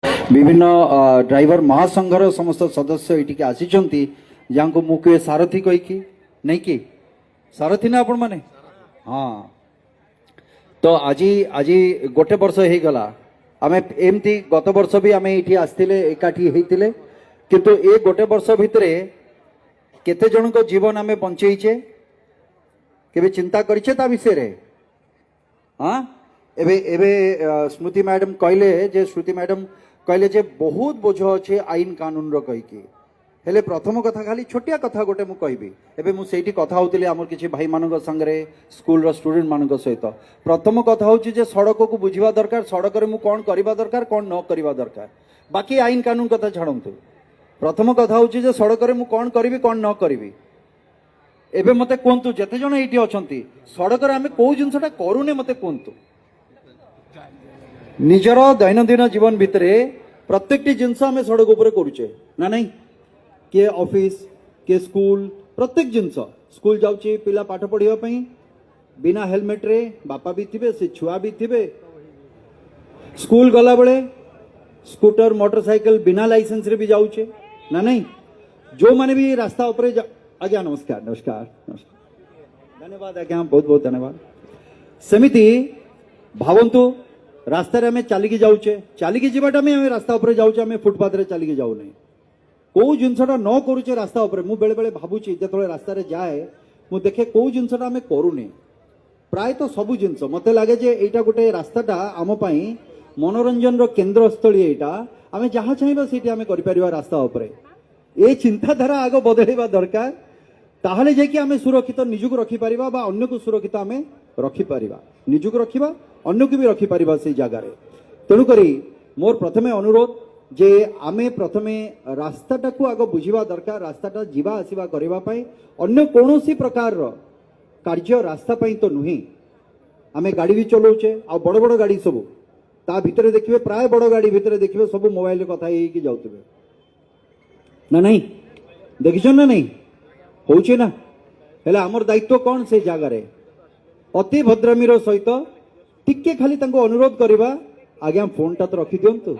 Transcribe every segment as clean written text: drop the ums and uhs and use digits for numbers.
विभिन्न ड्राइवर महासंघर समस्त सदस्य ये आसी जहाँ को मुझे सारथी कहीकि नहीं कि सारथी ना आपण मैंने हाँ तो आज आज गोटे वर्ष हो गला आम एमती गत वर्ष भी आम ये आसते एकाठी होते किंतु ए गोटे वर्ष भितर केते जन को जीवन आम बंचेचे केबे चिंता करिछे ता विषय रे हाँ एबे एबे स्मृति मैडम कहले जे श्रुति मैडम कहले जे बहुत बोझ अच्छे आईन कानून रो कहीकि हेले प्रथम कथा खाली छोटिया कथा गोटे मु कहबी एबे मु सेठी कथा होतिले हमर किछि भाई मानक संगरे स्कूल रो स्टूडेंट मानक सहित प्रथम कथा होछि जे सड़क को बुझिबा दरकार सड़क रे मु कोन करबा दरकार कोन न करबा दरकार बाकी आईन कानून कथा छाड़ंतु प्रथम कथा होछि जे सड़क रे मु कोन करबी कोन न करबी एबे मते कोंतु जते जण एठी अछंती सड़क रे आमे को जिंसटा करूने मते कोंतु निजर दैनंदिन जीवन भितरे प्रत्येकटी जिनस आम सड़क उपर करुचे ना नहीं किए ऑफिस किए स्कूल प्रत्येक जिनस स्कूल जाउची पिला पाठ पढ़िया पई बिना हेलमेट रे बापा भी थिबे से छुआ भी थिबे स्कूल गला बेले स्कूटर मोटरसाइकिल बिना लाइसेंस रे भी जाउचे ना नहीं जो माने भी रास्ता ऊपर आज्ञा नमस्कार नमस्कार नमस्कार धन्यवाद आज्ञा बहुत बहुत धन्यवाद सेमिति भावंतु रास्ता रे हमें चलिकी जाऊचे चलिकी जीवाटा में रास्ता ऊपर जाऊचे हमें फुटपाथ रे चलिकी जाऊ नहीं को जिनसटा न करूचे रास्ता ऊपर मु बेले बेले भाबुची जेतले रास्ता रे जाए मु देखे को जिनसटा हमें करूनी प्राय तो सबु जिनस मते लागे जे एटा गोटे रास्ताटा आम पई मनोरंजन रो केंद्र स्थली एटा आमे जहाँ चाहबा सेठी आमे करि परिबा रास्ता ऊपर ए चिंताधारा आगो बदलैबा दरकार ताहले जे कि आमे सुरक्षित निजुक रखि परिबा बा अन्य को सुरक्षित आमे रखि परिबा निजुक रखिबा अन्य को भी रखि परिबा से जगह रे तेणु करी मोर प्रथमे अनुरोध जे आमे प्रथमे रास्ताटा को आगो बुझिबा दरकार रास्ताटा जीवा आसीबा करिबा पई अन्य कोनोसी प्रकार रो कार्य रास्ता पई तो नुही आमे गाड़ी भी चलाउचे आ बड़ बड़ गाड़ी सब ता भितरे देखिबे प्राय बड़ गाड़ी भितरे देखिबे सब मोबाइल रे कथा हेई कि जाउतबे ना नहीं देखिछन ना नहीं होउचे ना हेले हमर दायित्व कोन से जगह रे अति भद्रामीर सहित टिके खाली तांको अनुरोध करबा आज्ञा फोन टा तो रखि दियंतु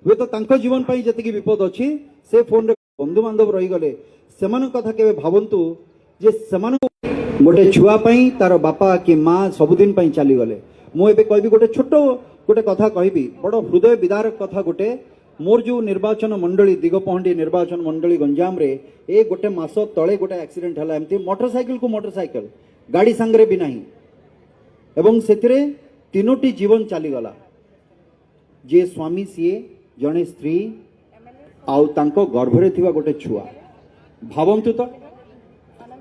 वे तो तांको जीवन पाई जति विपद अछि से फोन रे बंधु बांधव रही गले सेमान कथा केबे भावंतु जे सेमान गोटे छुआ पाई तार बापा कि माँ सबुदिन पाई चली गले मु एबे कहबी गोटे छोटो गोटे कथा कहबी बड़ हृदय विदारक कथा गोटे मोर जो निर्वाचन मंडली दिगपहंडी निर्वाचन मंडली गंजाम रे ए गोटे मास तळे गोटे एक्सीडेंट हला एमती मोटरसाइकिल गाड़ी संगरे भी नहीं एवं सेतिरे तीनोटी जीवन चली गला जे स्वामी सीए जने स्त्री आउ तांको गर्भरे थिबा गोटे छुआ भावंतु तो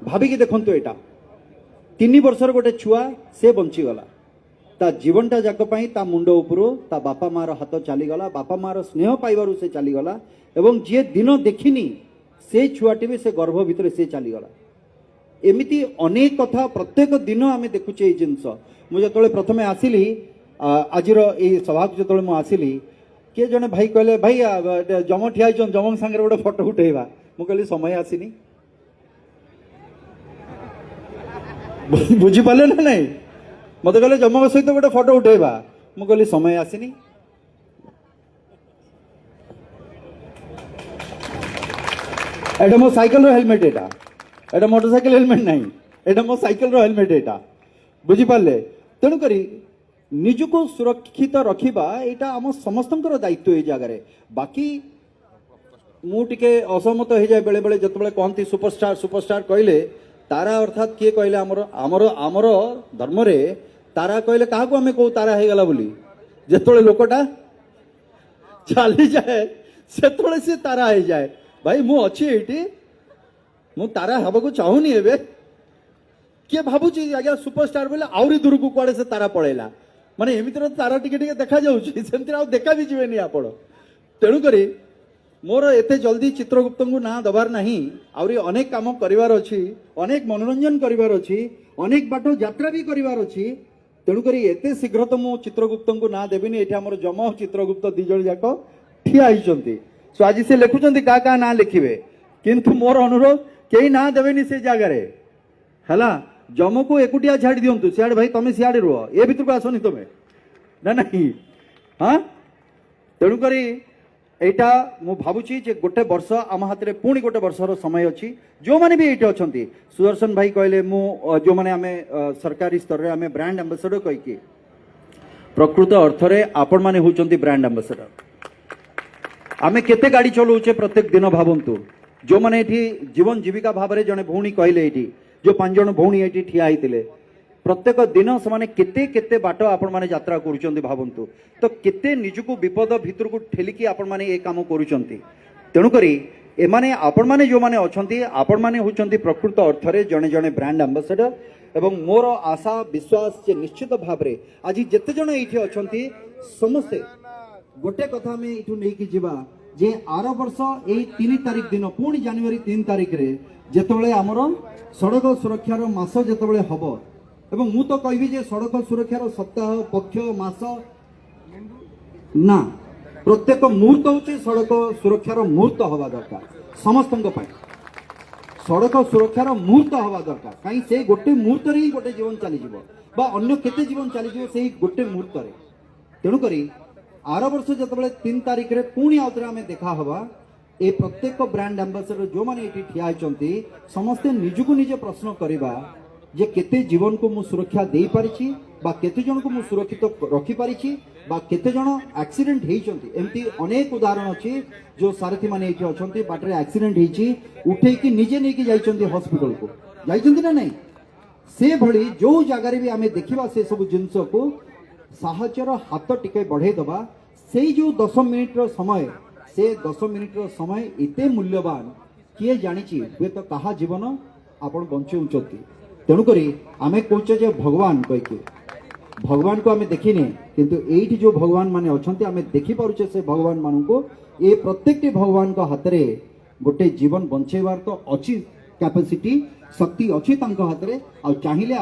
भाबी कि देखंतु एटा 3 वर्षर गोटे छुआ से बंची गला ता जीवनटा जाक पई ता मुंड उपरो ता बापा मार हाथ चली गला बापा मार स्नेह पाइबारु से चली गला एवं जे दिन देखिनी से छुआटी भी से गर्भ भितर से चली गला एमिति अनेक कथा प्रत्येक दिन आमे देखुचे ए जिंस मु जतले प्रथमे आसिली आजिर ए सभा जतले मु आसिली के जने भाई कहले भाई जम ठिया जम संगे गोटे फोटो उठेबा मु कहली समय आसीनी बुझी पाले ना नहीं मते कहले जम सहित गोटे फोटो उठेबा मु कहली समय आसीनी एटा मो साइकिल रो हेलमेट एटा मोटरसाइकिल हेलमेट नहीं एटा मो साइकिल रो हेलमेट एटा बुझी पाले तेणु करी निजको सुरक्षित रखिबा एटा हम समस्तंकर दायित्व ए जगह रे बाकी मु टिके असहमत हो जाए बेले बेले जतबेले कहंती सुपरस्टार कहले तारा अर्थात किए कहले हमर हमर हमर धर्म रे तारा कहले काहा को हमें को तारा हे गला बोली जतबेले लोकटा चली जाए सेतबेले से तारा हे जाए भाई मु अछि एठी मु तारा हबा को चाहुनी एबे किए भाबुची आज्ञा सुपरस्टार बोले आउरी दूर को कुआडे से तारा पळेला माने एमितिर तारा टिके टिके देखा जाउची सेमतिर आ देखा भी जीवेनी आपण तेणु करी मोर एते जल्दी चित्रगुप्त को ना दबार नहीं आउरी अनेक काम करिवार अछि अनेक मनोरंजन करिवार अछि अनेक बाटो यात्रा भी करिवार अछि तेणु करी एते शीघ्र तो मु चित्रगुप्त को ना देबिनी एठी हमर जम चित्रगुप्त दी जण जाको ठिया आइचंती सो आज से लेखुचंती का ना लिखिबे किंतु मोर अनुरोध केही ना देबेनी से जगह रे हला जम को एकुटिया छाड़ी दिंतु सियाड़े भाई तुम सियाड़े रुह ए भितर को आसनी तुम ना नहीं हाँ तेणुक एटा मु भावुची जे गोटे वर्ष आम हाथ में पुणी गोटे वर्षर समय अच्छी जो मैंने भी ये अच्छा सुदर्शन भाई कहले मु जो मैंने आम सरकारी स्तर में आम ब्रांड एम्बेसडर कहीकि प्रकृत अर्थ में आपण मैंने होचंती ब्रांड एम्बेसडर आम केते गाड़ी चलाऊे प्रत्येक दिन भावंतु जो मैंने जीवन जीविका भाव में जड़े भौणी कहले ये जो 5 जन भौणी ये ठिया होते प्रत्येक दिन से केते केते बाट आपण माने यात्रा करूचंती भावंतु तो केते निजको विपद भितर को ठेलिकी आपण माने ए काम करूचंती तेणु करी एमाने आपण माने जो माने अछंती आपण माने होचंती प्रकृत अर्थ रे जणे जणे ब्रांड एम्बेसडर एवं मोर आशा विश्वास जे निश्चित भाव रे आज जेते जण एठी अछंती समस्ते गोटे कथा में एठू नै कि जिबा जे आर वर्ष ए 3 तारिख दिन पुणी जनवरी 3 तारिख रे जेतबेले हमर सड़क सुरक्षार मास जेतबेले हबो एवं मु तो कहबी जे सड़क सुरक्षार सप्ताह पक्ष मास ना प्रत्येक मुहूर्त होची सड़क सुरक्षार मुहूर्त हवा दरकार समस्तंक पाई सड़क सुरक्षार मुहूर्त हवा दरकार कहीं से गोटे मुहूर्त रे गोटे जीवन चली जिवो बा अन्य केते जीवन चली जिवो सेही गोटे मुहूर्त रे तेणु करी आर वर्ष जेतबेले 3 तारिख रे पुणी आउतरे आमे देखा हवा ए प्रत्येक ब्रांड एम्बेसडर जो माने एठी ठिया होचंती समस्ते निजको निजे प्रश्न करिबा जे केते जीवन को मु सुरक्षा दे पारिछि बा केते जन को मु सुरक्षित रखि पारिछि बा केते जन एक्सीडेंट हेइचंती एमती अनेक उदाहरण अछि जो सारथी माने एठी अछंती बाटरे एक्सीडेंट हेइछि उठे कि निजे नै कि जाइचंती हॉस्पिटल को जाइचंती ना नै से भली जो जगह रे भी आमे देखिबा से सब जिंस को साहचर हाथ टिके बढ़े दबा सेई जो 10 मिनिट रो समय से 10 मिनिट रो समय एते मूल्यवान किए जानिछि हुए तो कहा जीवन आपण बंचे उचंती तेणुक आमे कहे जे भगवान कहीकि भगवान को आमे देखिने किंतु एठी जो भगवान माने अछंती आमे देखि पारुछे से भगवान मानु को ए प्रत्येकटी भगवान को हाथ रे गोटे जीवन बंचेबार तो अछि कैपेसिटी शक्ति अछि तांको हाथ रे आ चाहिले